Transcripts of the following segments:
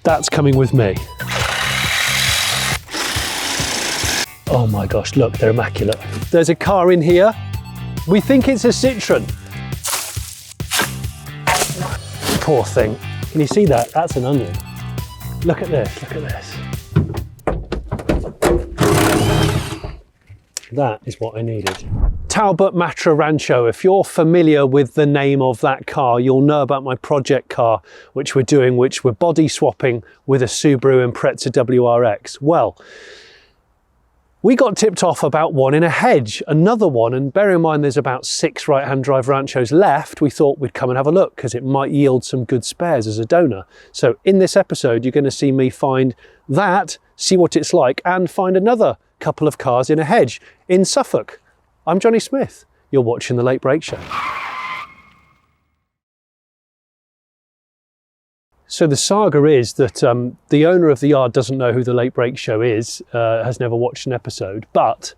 That's coming with me. Oh my gosh, look, they're immaculate. There's a car in here. We think it's a Citroen. Poor thing. Can you see that? That's an onion. Look at this, look at this. That is what I needed. Talbot Matra Rancho. If you're familiar with the name of that car, you'll know about my project car, which we're doing, which we're body swapping with a Subaru Impreza WRX. Well, we got tipped off about one in a hedge, another one, and bear in mind there's about 6 right-hand drive Ranchos left. We thought we'd come and have a look because it might yield some good spares as a donor. So in this episode, you're going to see me find that, see what it's like, and find another couple of cars in a hedge in Suffolk. I'm Jonny Smith. You're watching The Late Break Show. So the saga is that the owner of the yard doesn't know who The Late Break Show is, has never watched an episode, but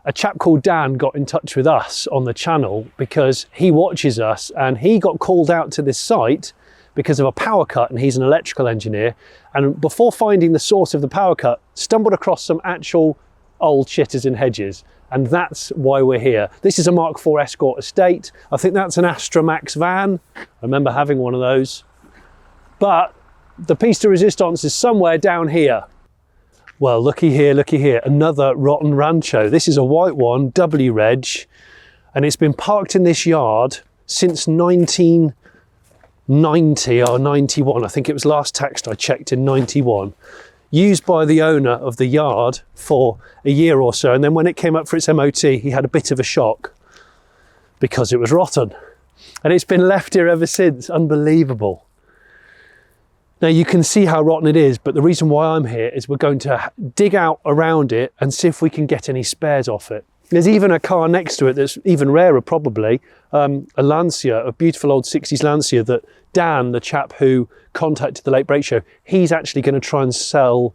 a chap called Dan got in touch with us on the channel because he watches us, and he got called out to this site because of a power cut, and he's an electrical engineer, and before finding the source of the power cut, stumbled across some actual old shitters in hedges, and that's why we're here. This is a Mark IV Escort estate. I think that's an Astra Max van. I remember having one of those. But the piece de resistance is somewhere down here. Well, looky here, another rotten Rancho. This is a white one, W reg, and it's been parked in this yard since 1990 or 91. I think it was last taxed I checked in 91. Used by the owner of the yard for a year or so, and then when it came up for its MOT, he had a bit of a shock because it was rotten. And it's been left here ever since. Unbelievable. Now you can see how rotten it is, but the reason why I'm here is we're going to dig out around it and see if we can get any spares off it. There's even a car next to it that's even rarer probably, a Lancia, a beautiful old 60s Lancia that Dan, the chap who contacted The Late Break Show, he's actually going to try and save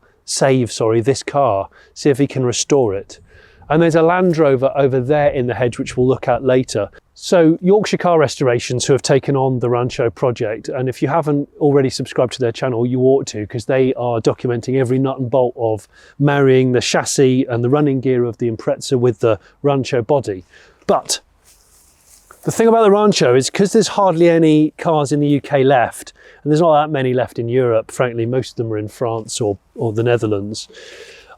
this car, see if he can restore it. And there's a Land Rover over there in the hedge, which we'll look at later. So Yorkshire Car Restorations, who have taken on the Rancho project, and if you haven't already subscribed to their channel, you ought to, because they are documenting every nut and bolt of marrying the chassis and the running gear of the Impreza with the Rancho body. But the thing about the Rancho is because there's hardly any cars in the UK left, and there's not that many left in Europe, frankly, most of them are in France or the Netherlands.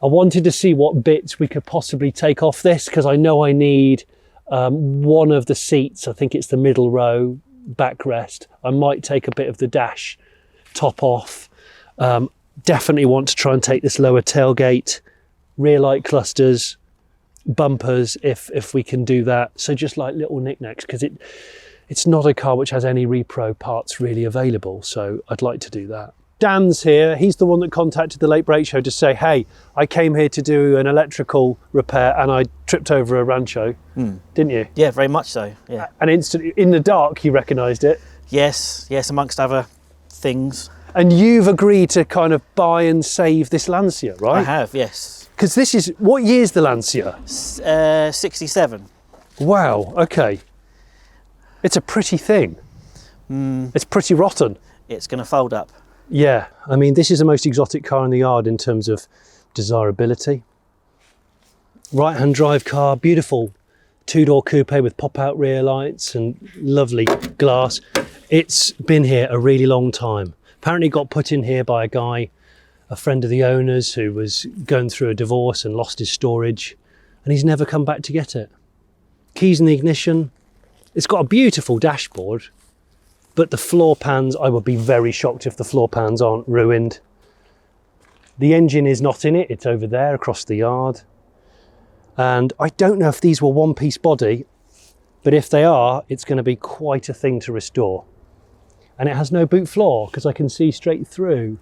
I wanted to see what bits we could possibly take off this, because I know I need one of the seats. I think it's the middle row backrest. I might take a bit of the dash top off. Definitely want to try and take this lower tailgate, rear light clusters, bumpers if we can do that. So just like little knickknacks, because it's not a car which has any repro parts really available, so I'd like to do that. Dan's here. He's the one that contacted The Late Break Show to say, hey, I came here to do an electrical repair and I tripped over a Rancho. Didn't you? Yeah, very much so, yeah. And instantly, in the dark, you recognised it? Yes, amongst other things. And you've agreed to kind of buy and save this Lancia, right? I have, yes. Because this is, what year's the Lancia? 67. Wow, okay. It's a pretty thing. It's pretty rotten. It's going to fold up. Yeah, I mean, this is the most exotic car in the yard in terms of desirability. Right-hand drive car, beautiful two-door coupe with pop-out rear lights and lovely glass. It's been here a really long time. Apparently got put in here by a guy, a friend of the owner's, who was going through a divorce and lost his storage, and he's never come back to get it. Keys in the ignition. It's got a beautiful dashboard, but the floor pans, I would be very shocked if the floor pans aren't ruined. The engine is not in it, it's over there across the yard. And I don't know if these were one-piece body, but if they are, it's going to be quite a thing to restore. And it has no boot floor, because I can see straight through.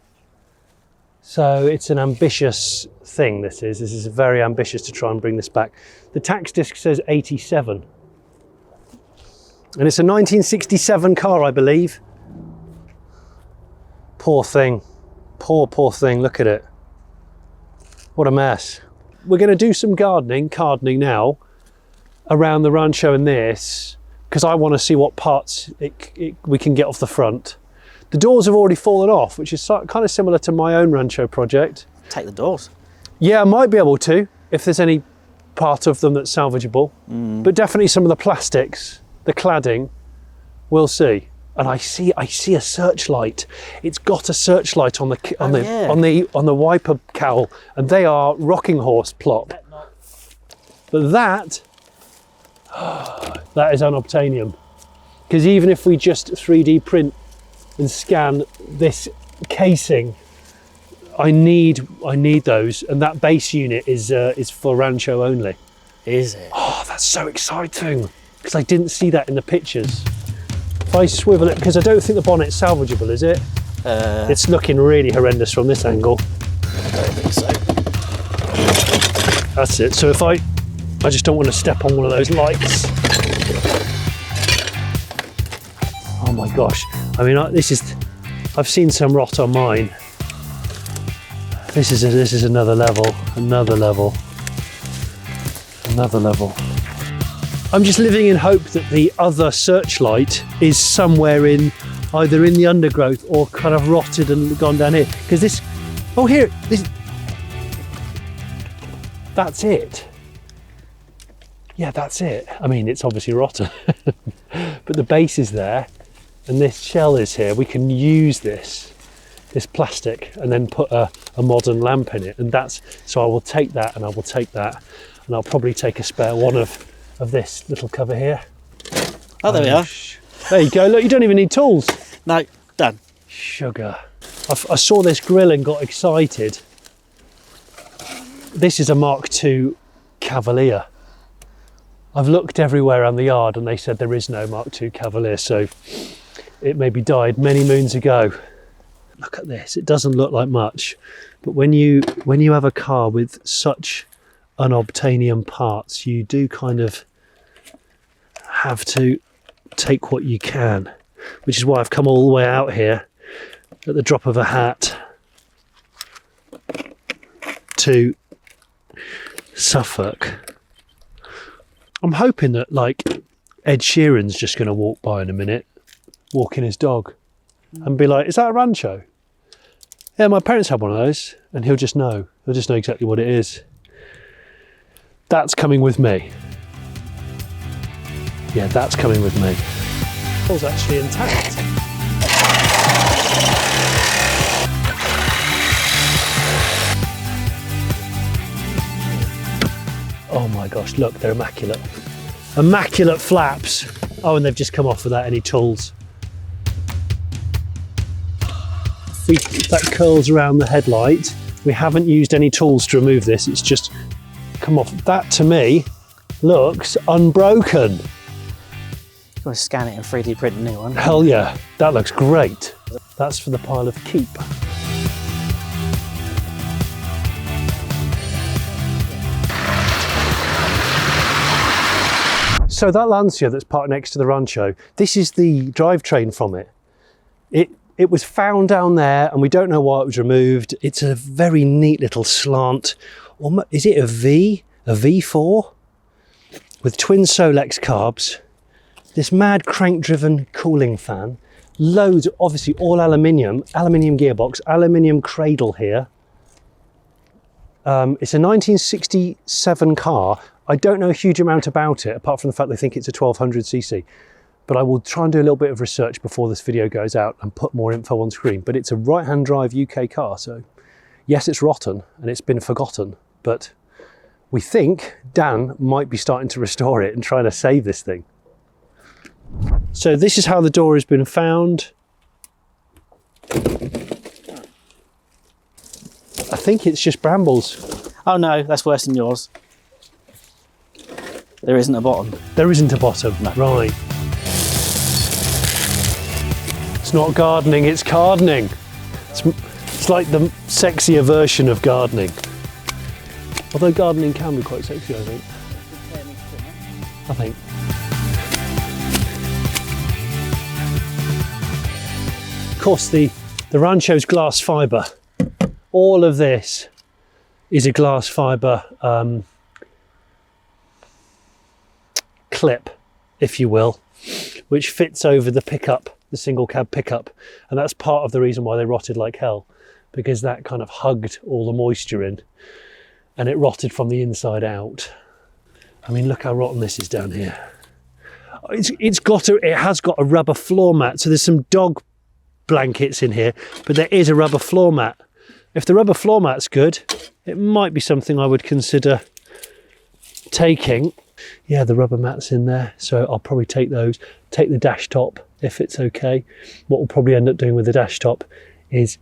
So it's an ambitious thing, this is. This is very ambitious to try and bring this back. The tax disc says 87. And it's a 1967 car, I believe. Poor thing. Poor thing. Look at it. What a mess. We're going to do some gardening now, around the Rancho and this, because I want to see what parts we can get off the front. The doors have already fallen off, which is kind of similar to my own Rancho project. Take the doors. Yeah, I might be able to, if there's any part of them that's salvageable. But definitely some of the plastics, the cladding, we'll see. And I see a searchlight. It's got a searchlight on the wiper cowl, and they are rocking horse plop. But that is unobtainium. Because even if we just 3D print and scan this casing, I need those, and that base unit is for Rancho only. Is it? Oh, that's so exciting! Because I didn't see that in the pictures. If I swivel it, because I don't think the bonnet's salvageable, is it? It's looking really horrendous from this angle. I don't think so. That's it. So if I just don't want to step on one of those lights. Oh my gosh! I mean, I've seen some rot on mine. This is another level, another level, another level. I'm just living in hope that the other searchlight is somewhere either in the undergrowth or kind of rotted and gone down here. Because that's it. Yeah, that's it. I mean, it's obviously rotten, but the base is there and this shell is here. We can use this plastic and then put a modern lamp in it, and so I will take that and I will take that, and I'll probably take a spare one of this little cover here. Oh, there we are. There you go. Look, you don't even need tools. No, done. Sugar. I saw this grill and got excited. This is a Mark II Cavalier. I've looked everywhere around the yard and they said there is no Mark II Cavalier, so it maybe died many moons ago. Look at this. It doesn't look like much, but when you have a car with such unobtainium parts, you do kind of have to take what you can, which is why I've come all the way out here at the drop of a hat to Suffolk. I'm hoping that like Ed Sheeran's just going to walk by in a minute, walking his dog, and be like, "Is that a Rancho?" "Yeah, my parents had one of those," and he'll just know exactly what it is. That's coming with me. Yeah, that's coming with me. It's actually intact. Oh my gosh, look, they're immaculate. Immaculate flaps. Oh, and they've just come off without any tools. That curls around the headlight. We haven't used any tools to remove this, it's just come off. That to me looks unbroken. You want to scan it and 3D print a new one? Hell yeah, that looks great. That's for the pile of keep. So that Lancia that's parked next to the Rancho, this is the drivetrain from it. It was found down there and we don't know why it was removed. It's a very neat little slant. Or is it a V4? With twin Solex carbs. This mad crank-driven cooling fan. Loads, obviously all aluminium gearbox, aluminium cradle here. It's a 1967 car. I don't know a huge amount about it, apart from the fact they think it's a 1200cc. But I will try and do a little bit of research before this video goes out and put more info on screen. But it's a right-hand drive UK car, so yes, it's rotten and it's been forgotten, but we think Dan might be starting to restore it and trying to save this thing. So this is how the door has been found. I think it's just brambles. Oh no, that's worse than yours. There isn't a bottom. There isn't a bottom, no. Right. It's not gardening, it's gardening. It's like the sexier version of gardening. Although gardening can be quite sexy, I think. Of course, the Rancho's glass fibre. All of this is a glass fibre clip, if you will, which fits over the pickup the single cab pickup, and that's part of the reason why they rotted like hell, because that kind of hugged all the moisture in and it rotted from the inside out. I mean, look how rotten this is down here. It has got a rubber floor mat, so there's some dog blankets in here, but there is a rubber floor mat. If the rubber floor mat's good, it might be something I would consider taking. Yeah, the rubber mat's in there, so I'll probably take those. Take the dash top if it's okay. What we'll probably end up doing with the dash top is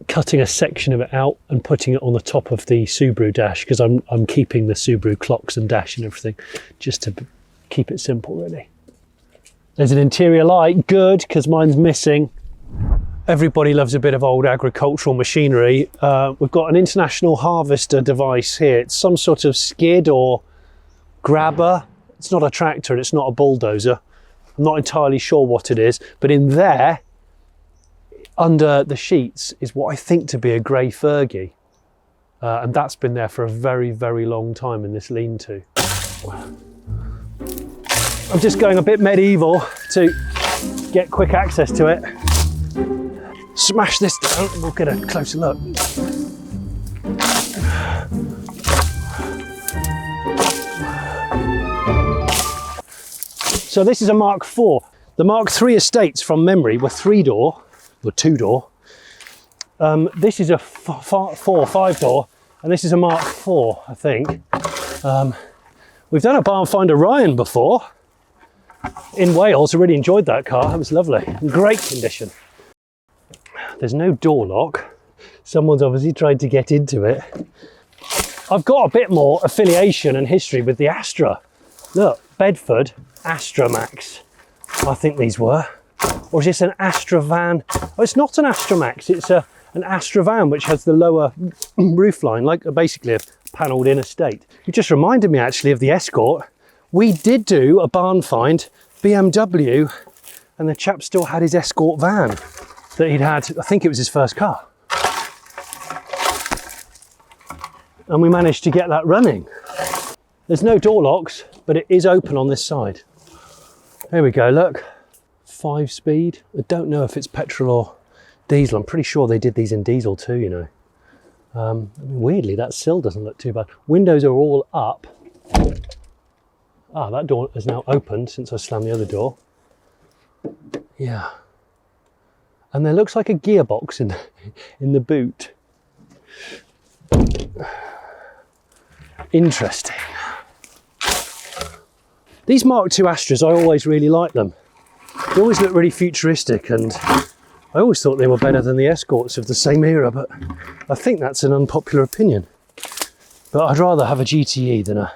cutting a section of it out and putting it on the top of the Subaru dash, because I'm keeping the Subaru clocks and dash and everything, just to keep it simple, really. There's an interior light, good, because mine's missing. Everybody loves a bit of old agricultural machinery. We've got an international harvester device here. It's some sort of skid or grabber. It's not a tractor and it's not a bulldozer. I'm not entirely sure what it is, but in there, under the sheets, is what I think to be a grey Fergie. And that's been there for a very, very long time in this lean-to. I'm just going a bit medieval to get quick access to it. Smash this down and we'll get a closer look. So this is a Mark IV. The Mark III estates from memory were 3-door, or 2-door. This is a 5-door, and this is a Mark IV, I think. We've done a barnfind Orion before in Wales. I really enjoyed that car. It was lovely, in great condition. There's no door lock. Someone's obviously tried to get into it. I've got a bit more affiliation and history with the Astra. Look, Bedford, Astra Max, I think these were. Or is this an Astra van? Oh, it's not an Astra Max, it's an Astra van which has the lower roofline, like basically a panelled in estate. It just reminded me actually of the Escort. We did do a barn find BMW, and the chap still had his Escort van that he'd had, I think it was his first car. And we managed to get that running. There's no door locks, but it is open on this side. There we go, look. 5-speed. I don't know if it's petrol or diesel. I'm pretty sure they did these in diesel too, you know. Weirdly, that sill doesn't look too bad. Windows are all up. Ah, that door is now opened since I slammed the other door. Yeah. And there looks like a gearbox in the boot. Interesting. These Mark II Astras, I always really like them. They always look really futuristic, and I always thought they were better than the Escorts of the same era, but I think that's an unpopular opinion. But I'd rather have a GTE than a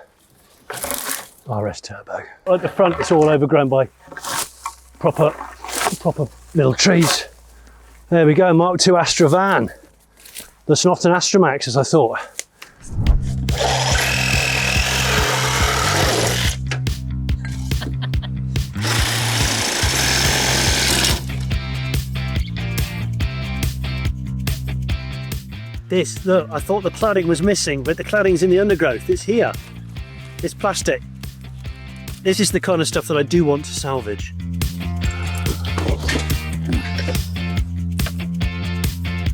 RS Turbo. At the front, it's all overgrown by proper little trees. There we go, Mark II Astra van. That's not an Astra Max, as I thought. This, look, I thought the cladding was missing, but the cladding's in the undergrowth. It's here. It's plastic. This is the kind of stuff that I do want to salvage.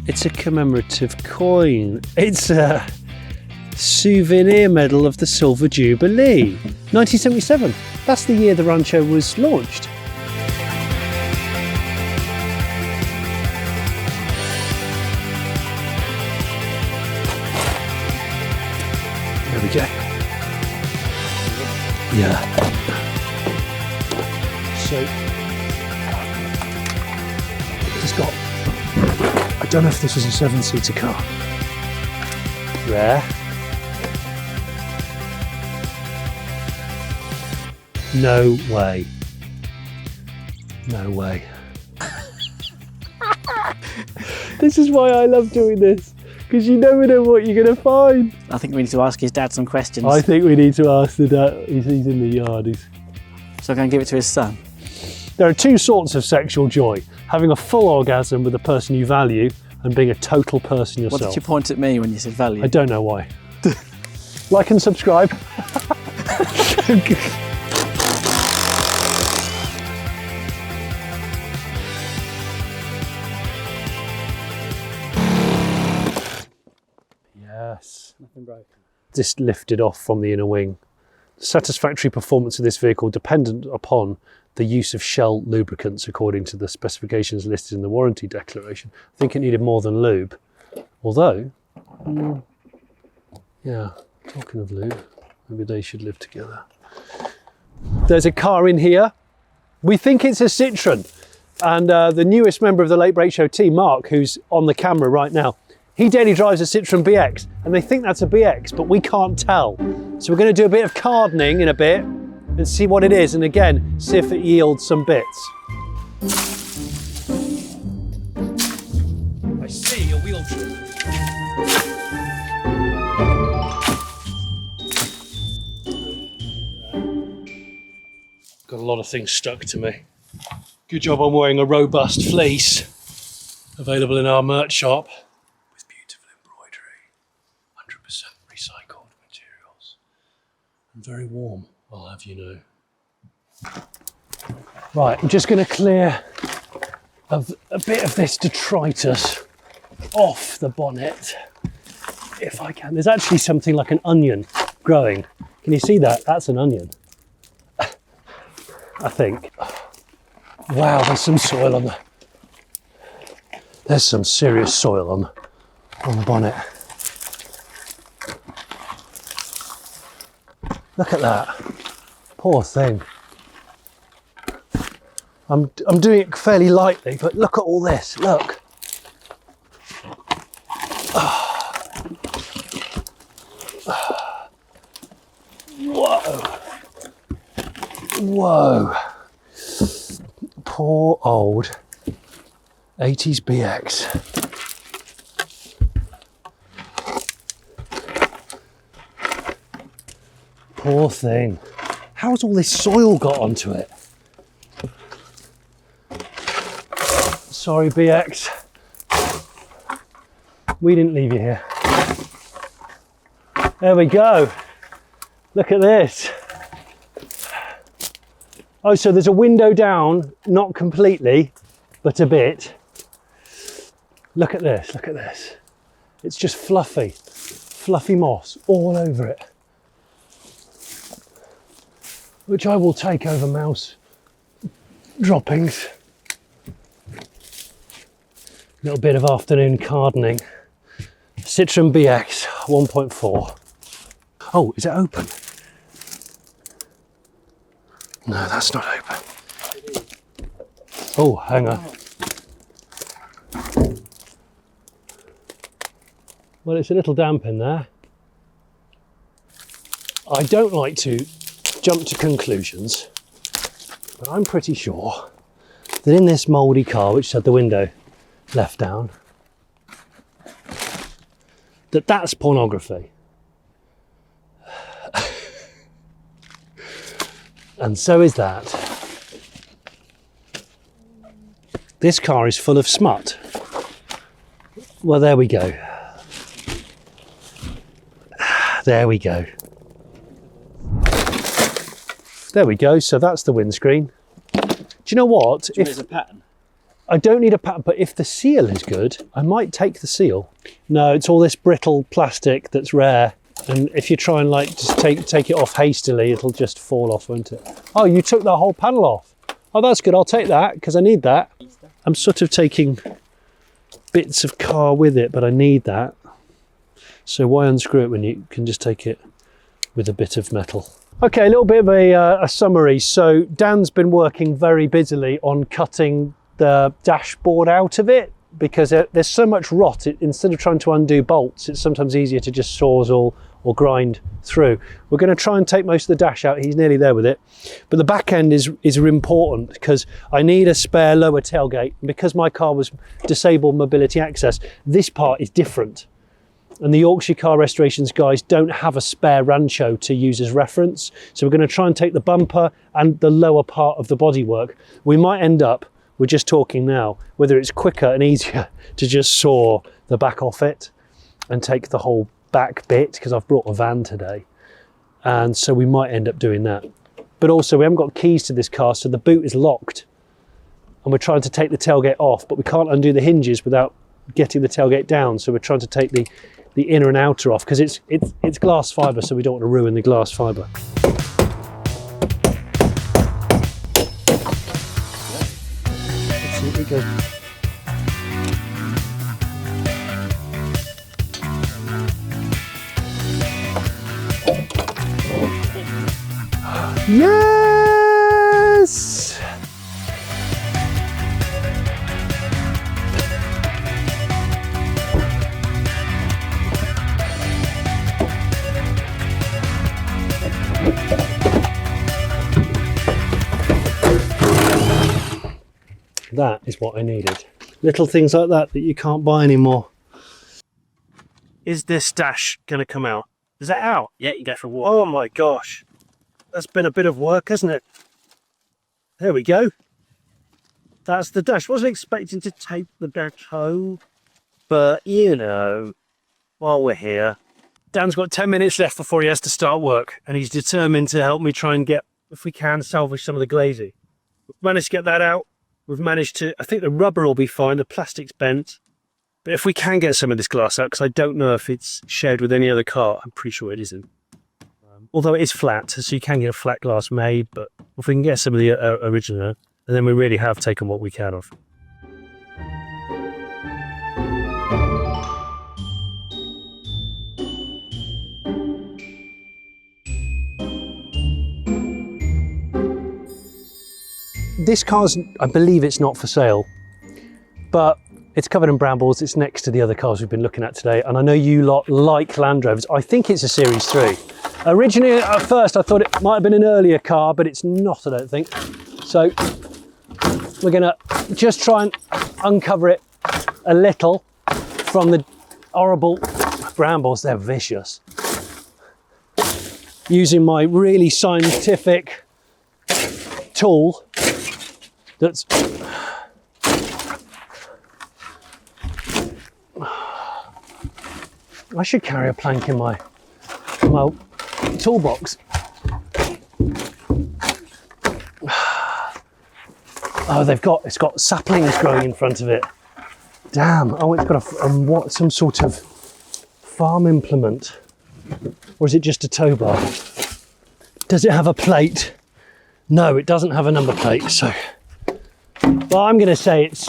It's a commemorative coin. It's a souvenir medal of the Silver Jubilee. 1977. That's the year the Rancho was launched. There we go. Yeah. So, it's got, I don't know if this was a 7-seater car. Rare. No way. No way. This is why I love doing this, because you never know what you're going to find. I think we need to ask his dad some questions. I think we need to ask the dad. He's in the yard. So I'm going to give it to his son. There are two sorts of sexual joy. Having a full orgasm with a person you value and being a total person yourself. What did you point at me when you said value? I don't know why. Like and subscribe. Yes. Nothing broken. Just lifted off from the inner wing. Satisfactory performance of this vehicle dependent upon the use of Shell lubricants according to the specifications listed in the warranty declaration. I think it needed more than lube. Although, yeah, talking of lube, maybe they should live together. There's a car in here. We think it's a Citroen. And the newest member of the Late Break Show team, Mark, who's on the camera right now, he daily drives a Citroen BX, and they think that's a BX, but we can't tell. So we're going to do a bit of cardening in a bit and see what it is, and again, see if it yields some bits. I see a wheel trim. Got a lot of things stuck to me. Good job I'm wearing a robust fleece, available in our merch shop, with beautiful embroidery, 100% recycled materials, and very warm, I'll have you know. Right, I'm just going to clear a bit of this detritus off the bonnet, if I can. There's actually something like an onion growing. Can you see that? That's an onion, I think. Wow, there's some soil on there's some serious soil on the bonnet. Look at that. Poor thing. I'm doing it fairly lightly, but look at all this. Look. Whoa. Whoa. Poor old 80s BX. Poor thing. How's all this soil got onto it? Sorry, BX. We didn't leave you here. There we go. Look at this. Oh, so there's a window down, not completely, but a bit. Look at this, look at this. It's just fluffy moss all over it. Which I will take over mouse droppings. Little bit of afternoon cardening. Citroen BX 1.4. Oh, is it open? No, that's not open. Oh, hang on. Well, it's a little damp in there. I don't like to jump to conclusions, but I'm pretty sure that in this mouldy car, which had the window left down, that's pornography. And so is that. This car is full of smut. Well, there we go. There we go. There we go. So that's the windscreen. Do you know what? If there's a pattern. I don't need a pattern, but if the seal is good, I might take the seal. No, it's all this brittle plastic that's rare. And if you try and like just take it off hastily, it'll just fall off, won't it? Oh, you took the whole panel off. Oh, that's good. I'll take that because I need that. I'm sort of taking bits of car with it, but I need that. So why unscrew it when you can just take it with a bit of metal? Okay, a little bit of a summary. So Dan's been working very busily on cutting the dashboard out of it because there's so much rot. Instead of trying to undo bolts, it's sometimes easier to just sawzall or grind through. We're going to try and take most of the dash out. He's nearly there with it. But the back end is important because I need a spare lower tailgate. And because my car was disabled mobility access, this part is different. And the Yorkshire Car Restorations guys don't have a spare Rancho to use as reference. So we're going to try and take the bumper and the lower part of the bodywork. We might end up, we're just talking now, whether it's quicker and easier to just saw the back off it and take the whole back bit, because I've brought a van today. And so we might end up doing that. But also we haven't got keys to this car, so the boot is locked. And we're trying to take the tailgate off, but we can't undo the hinges without getting the tailgate down. So we're trying to take the the inner and outer off, because it's glass fibre, so we don't want to ruin the glass fibre. Let's see, it goes. Yes! That is what I needed. Little things like that you can't buy anymore. Is this dash going to come out? Is that out? Yeah, you go for a walk. Oh my gosh. That's been a bit of work, hasn't it? There we go. That's the dash. Wasn't expecting to tape the dash home, but you know, while we're here. Dan's got 10 minutes left before he has to start work, and he's determined to help me try and get, if we can, salvage some of the glazing. We've managed to get that out. We've managed to, I think the rubber will be fine, the plastic's bent. But if we can get some of this glass out, because I don't know if it's shared with any other car, I'm pretty sure it isn't. Although it is flat, so you can get a flat glass made, but if we can get some of the original, and then we really have taken what we can off. This car's, I believe it's not for sale, but it's covered in brambles. It's next to the other cars we've been looking at today, and I know you lot like Land Rovers. I think it's a Series 3. Originally, at first, I thought it might have been an earlier car, but it's not, I don't think. So we're gonna just try and uncover it a little from the horrible brambles. They're vicious. Using my really scientific tool that's I should carry a plank in my toolbox. Oh, it's got saplings growing in front of it. Damn. Oh, it's got what, some sort of farm implement, or is it just a tow bar? Does it have a plate? No, it doesn't have a number plate. So, well, I'm going to say it's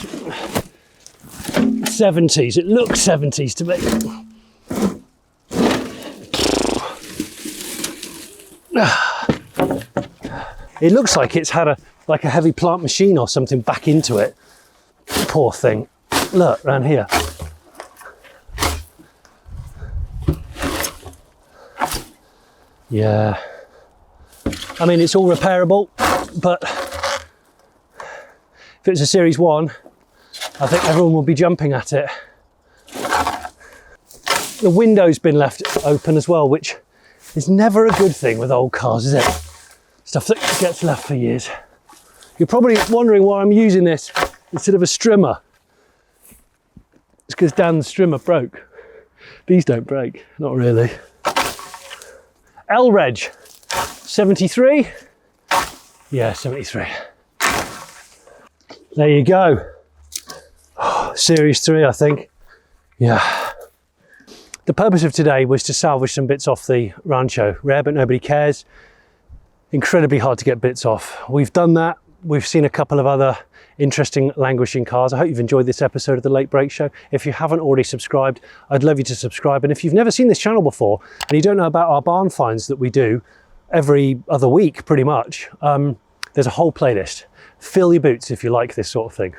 70s. It looks 70s to me. It looks like it's had a heavy plant machine or something back into it. Poor thing. Look, around here. Yeah. I mean, it's all repairable, but if it was a Series 1, I think everyone will be jumping at it. The window's been left open as well, which is never a good thing with old cars, is it? Stuff that gets left for years. You're probably wondering why I'm using this instead of a strimmer. It's because Dan's strimmer broke. These don't break, not really. L-Reg, 73? Yeah, 73. There you go. Oh, Series 3, I think. Yeah. The purpose of today was to salvage some bits off the Rancho. Rare, but nobody cares. Incredibly hard to get bits off. We've done that. We've seen a couple of other interesting languishing cars. I hope you've enjoyed this episode of The Late Break Show. If you haven't already subscribed, I'd love you to subscribe. And if you've never seen this channel before and you don't know about our barn finds that we do every other week, pretty much, there's a whole playlist. Fill your boots if you like this sort of thing.